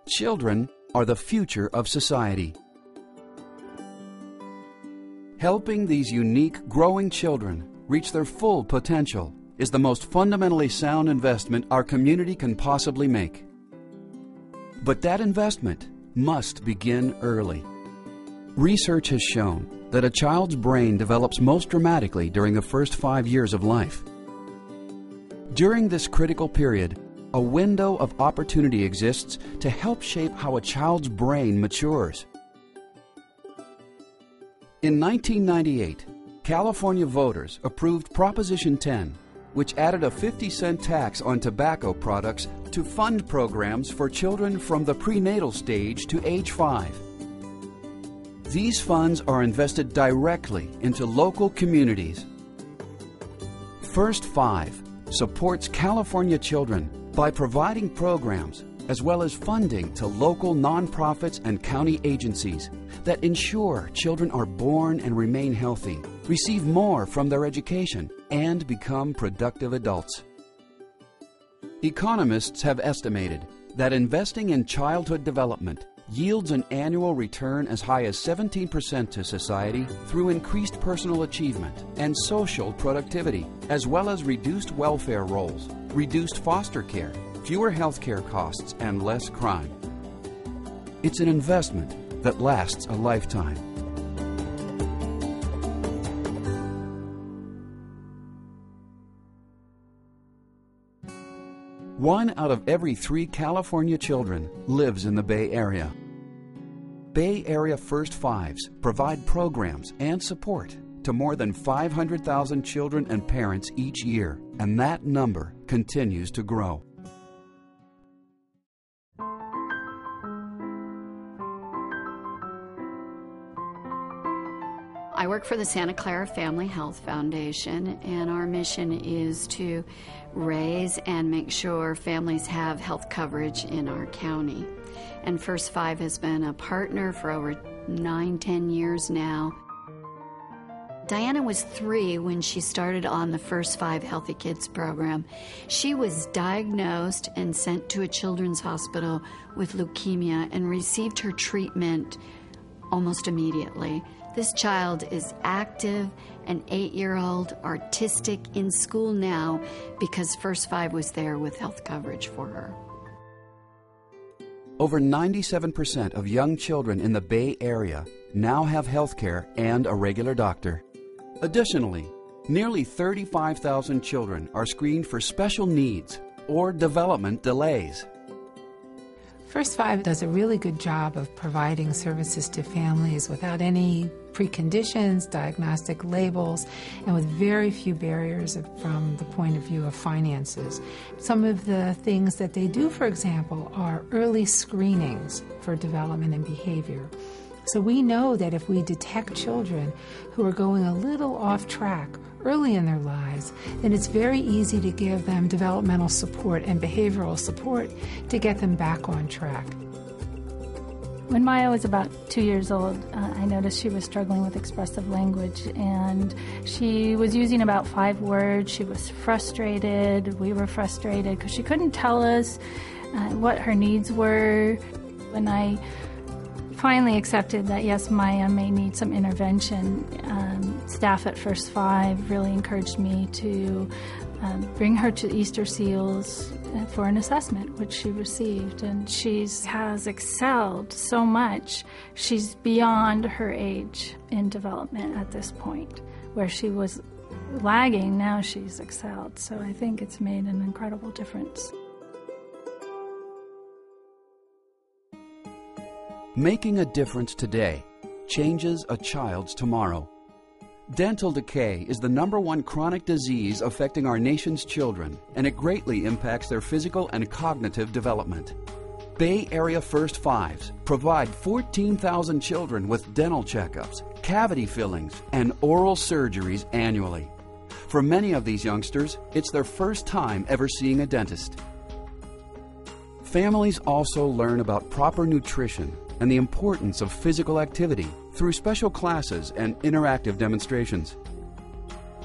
Children are the future of society. Helping these unique, growing children reach their full potential is the most fundamentally sound investment our community can possibly make. But that investment must begin early. Research has shown that a child's brain develops most dramatically during the first 5 years of life. During this critical period, a window of opportunity exists to help shape how a child's brain matures. In 1998, California voters approved Proposition 10, which added a 50-cent tax on tobacco products to fund programs for children from the prenatal stage to age 5. These funds are invested directly into local communities. First 5 supports California children by providing programs as well as funding to local nonprofits and county agencies that ensure children are born and remain healthy, receive more from their education, and become productive adults. Economists have estimated that investing in childhood development yields an annual return as high as 17% to society through increased personal achievement and social productivity, as well as reduced welfare rolls, reduced foster care, fewer health care costs, and less crime. It's an investment that lasts a lifetime. One out of every 3 California children lives in the Bay Area. Bay Area First Fives provide programs and support to more than 500,000 children and parents each year, and that number continues to grow. I work for the Santa Clara Family Health Foundation, and our mission is to raise and make sure families have health coverage in our county. And First Five has been a partner for over 9-10 years now. Diana was 3 when she started on the First Five Healthy Kids program. She was diagnosed and sent to a children's hospital with leukemia and received her treatment almost immediately. This child is active, an 8-year-old, artistic, in school now because First Five was there with health coverage for her. Over 97% of young children in the Bay Area now have health care and a regular doctor. Additionally, nearly 35,000 children are screened for special needs or development delays. First Five does a really good job of providing services to families without any preconditions, diagnostic labels, and with very few barriers from the point of view of finances. Some of the things that they do, for example, are early screenings for development and behavior. So we know that if we detect children who are going a little off track early in their lives, then it's very easy to give them developmental support and behavioral support to get them back on track. When Maya was about 2 years old, I noticed she was struggling with expressive language, and she was using about 5 words. She was frustrated. We were frustrated because she couldn't tell us what her needs were. When I finally accepted that, yes, Maya may need some intervention, staff at First Five really encouraged me to bring her to Easter Seals for an assessment, which she received, and she has excelled so much. She's beyond her age in development at this point. Where she was lagging, now she's excelled, so I think it's made an incredible difference. Making a difference today changes a child's tomorrow. Dental decay is the #1 chronic disease affecting our nation's children, and it greatly impacts their physical and cognitive development. Bay Area First Fives provide 14,000 children with dental checkups, cavity fillings, and oral surgeries annually. For many of these youngsters, it's their first time ever seeing a dentist. Families also learn about proper nutrition and the importance of physical activity through special classes and interactive demonstrations.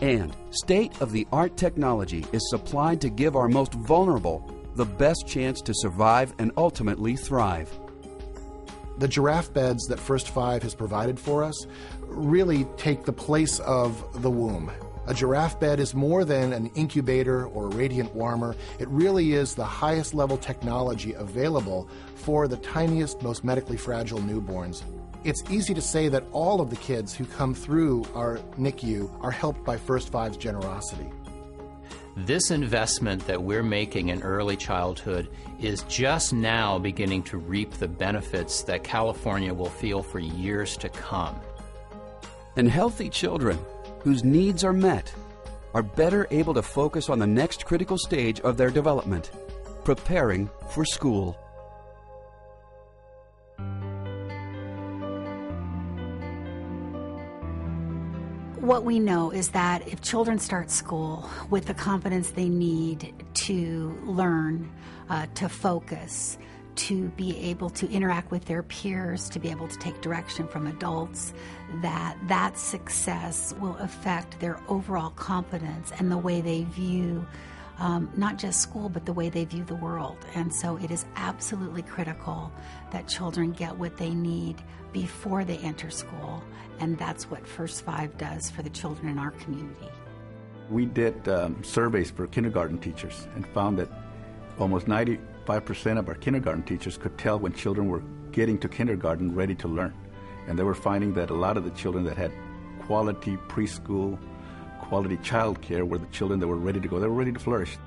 And state-of-the-art technology is supplied to give our most vulnerable the best chance to survive and ultimately thrive. The giraffe beds that First Five has provided for us really take the place of the womb. A giraffe bed is more than an incubator or a radiant warmer. It really is the highest level technology available for the tiniest, most medically fragile newborns. It's easy to say that all of the kids who come through our NICU are helped by First Five's generosity. This investment that we're making in early childhood is just now beginning to reap the benefits that California will feel for years to come. And healthy children whose needs are met are better able to focus on the next critical stage of their development, preparing for school. What we know is that if children start school with the confidence they need to learn, to focus, to be able to interact with their peers, to be able to take direction from adults, that success will affect their overall confidence and the way they view not just school, but the way they view the world. And so it is absolutely critical that children get what they need before they enter school, and that's what First Five does for the children in our community. We did surveys for kindergarten teachers and found that almost 95% of our kindergarten teachers could tell when children were getting to kindergarten ready to learn. And they were finding that a lot of the children that had quality preschool, quality childcare were the children that were ready to go. They were ready to flourish.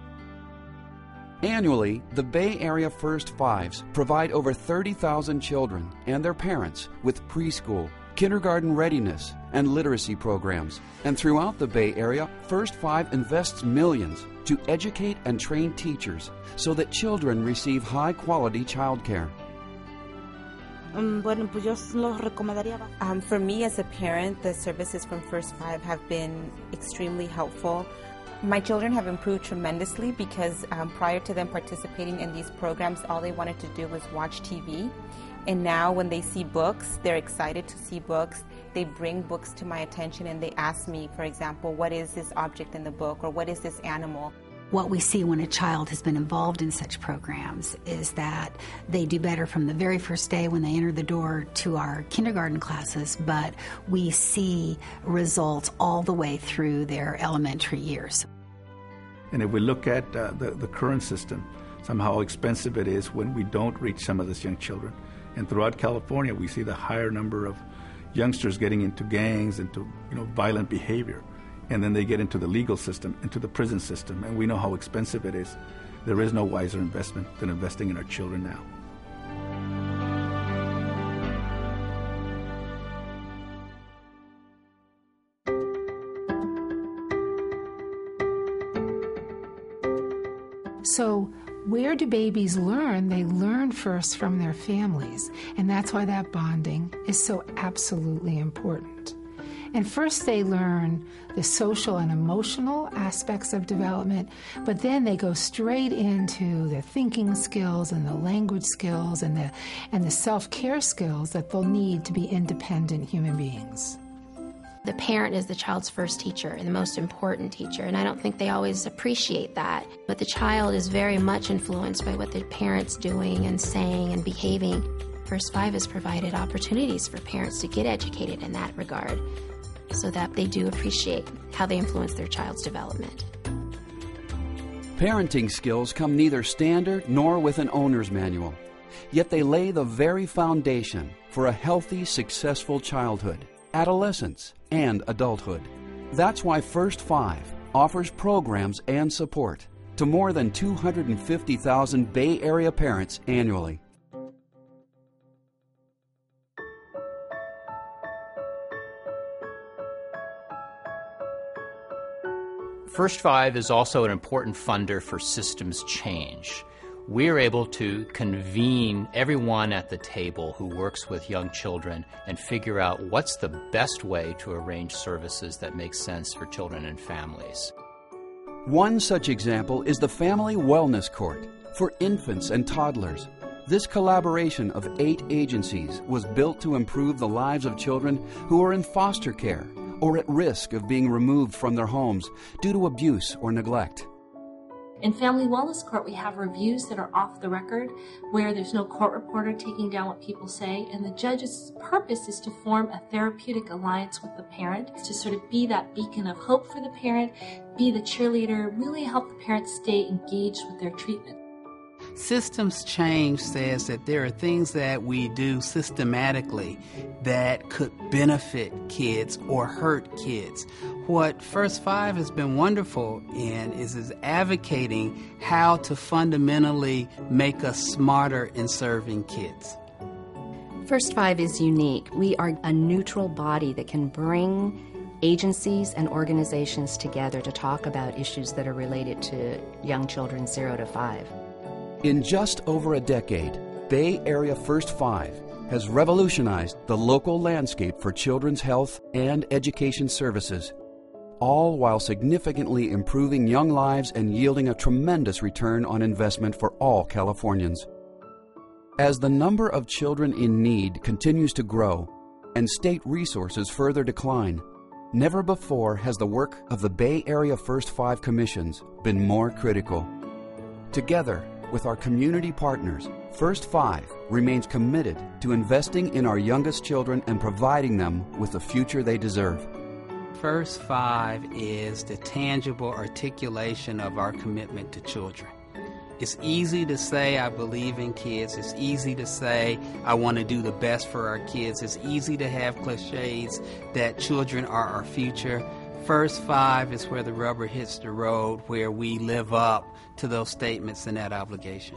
Annually, the Bay Area First Fives provide over 30,000 children and their parents with preschool, kindergarten readiness, and literacy programs. And throughout the Bay Area, First Five invests millions to educate and train teachers so that children receive high-quality childcare. For me as a parent, the services from First Five have been extremely helpful. My children have improved tremendously because prior to them participating in these programs, all they wanted to do was watch TV. And now when they see books, they're excited to see books. They bring books to my attention and they ask me, for example, what is this object in the book, or what is this animal? What we see when a child has been involved in such programs is that they do better from the very first day when they enter the door to our kindergarten classes, but we see results all the way through their elementary years. And if we look at the current system, somehow how expensive it is when we don't reach some of these young children. And throughout California, we see the higher number of youngsters getting into gangs, into violent behavior. And then they get into the legal system, into the prison system, and we know how expensive it is. There is no wiser investment than investing in our children now. So where do babies learn? They learn first from their families, and that's why that bonding is so absolutely important. And first they learn the social and emotional aspects of development, but then they go straight into the thinking skills and the language skills and the self-care skills that they'll need to be independent human beings. The parent is the child's first teacher and the most important teacher, and I don't think they always appreciate that. But the child is very much influenced by what the parent's doing and saying and behaving. First Five has provided opportunities for parents to get educated in that regard, so that they do appreciate how they influence their child's development. Parenting skills come neither standard nor with an owner's manual, yet they lay the very foundation for a healthy, successful childhood, adolescence, and adulthood. That's why First Five offers programs and support to more than 250,000 Bay Area parents annually. First Five is also an important funder for systems change. We're able to convene everyone at the table who works with young children and figure out what's the best way to arrange services that make sense for children and families. One such example is the Family Wellness Court for infants and toddlers. This collaboration of 8 agencies was built to improve the lives of children who are in foster care or at risk of being removed from their homes due to abuse or neglect. In Family Wellness Court, we have reviews that are off the record, where there's no court reporter taking down what people say, and the judge's purpose is to form a therapeutic alliance with the parent, to sort of be that beacon of hope for the parent, be the cheerleader, really help the parent stay engaged with their treatment. Systems change says that there are things that we do systematically that could benefit kids or hurt kids. What First Five has been wonderful in is advocating how to fundamentally make us smarter in serving kids. First Five is unique. We are a neutral body that can bring agencies and organizations together to talk about issues that are related to young children 0 to 5. In just over a decade, Bay Area First Five has revolutionized the local landscape for children's health and education services, all while significantly improving young lives and yielding a tremendous return on investment for all Californians. As the number of children in need continues to grow and state resources further decline, never before has the work of the Bay Area First Five Commissions been more critical. Together, with our community partners, First Five remains committed to investing in our youngest children and providing them with the future they deserve. First Five is the tangible articulation of our commitment to children. It's easy to say I believe in kids. It's easy to say I want to do the best for our kids. It's easy to have cliches that children are our future. First Five is where the rubber hits the road, where we live up to those statements and that obligation.